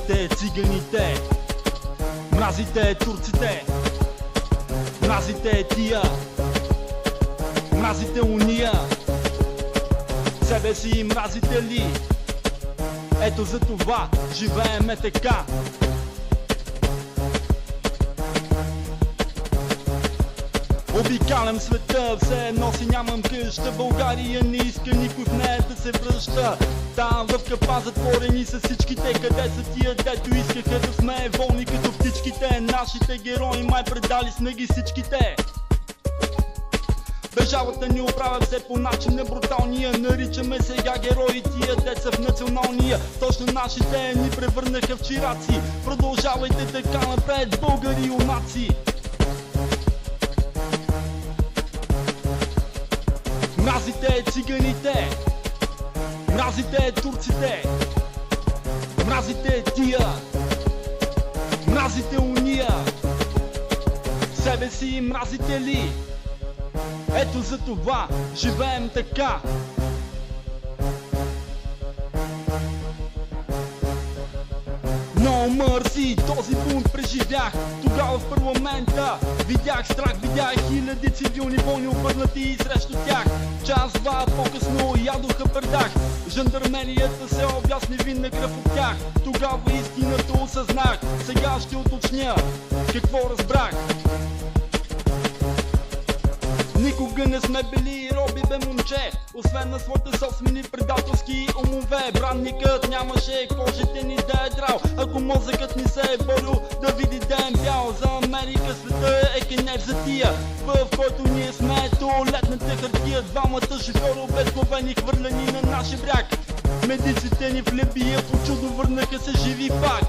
Мразите циганите, мразите турците, мразите тия, мразите уния. Себе си мразите ли? Ето за това живееме така. Обикалям света, все едно си нямам къща. България не иска никой в нея да се връща. Там в капа затворени са всичките. Къде са тия, дето искаха да сме волни като птичките? Нашите герои май предали сме ги всичките. Държавата ни оправя все по начин на бруталния. Наричаме сега герои тия деца в националния. Точно нашите ни превърнаха в чираци. Продължавайте така напред, българи юнаци. Мразите циганите, мразите турците, мразите тия, мразите уния. Себе си мразите ли? Ето за това живеем така. No mercy, този бунт преживях. Тогава в парламента видях страх, видях хиляди цивилни войни обърнати срещу тях. Час-два по-късно ядоха предах. Жандармерията се обя с невинна кръв от тях. Тогава истината осъзнах. Сега ще уточня какво разбрах. Никога не сме били роби, бе момче, освен на своите собствени предателски умове. Бранникът нямаше кожите ни да е драл, ако мозъкът ни се е борил да види ден бял. За Америка света е кенев за тия, в който ние сме туалетната хартия. Двамата шофьори обезглавени, хвърлени на нашия бряг. Медиците ни в Либия по чудо върнаха се живи пак.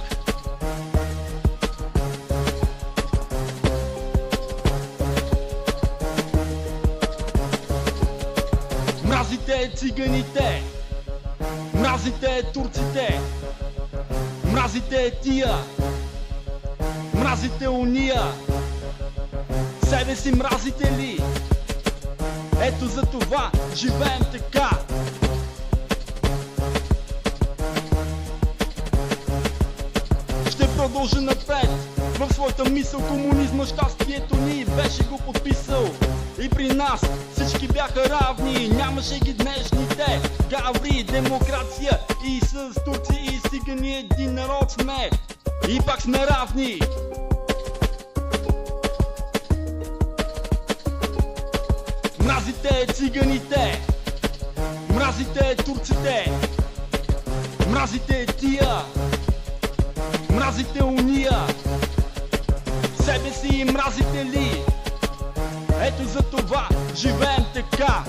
Мразите циганите, мразите турците, мразите тия, мразите уния. Себе си мразите ли? Ето за това живеем така. Ще продължа напред в своята мисъл. Комунизма щастието ни беше го подписал. И при нас всички бяха равни, нямаше ги днешните гаври. Демокрация и с турци и цигани един народ сме, и пак сме равни. Мразите циганите, мразите турците, мразите тия, мразите уния. Себе си мразите ли? Ето за това живеем така.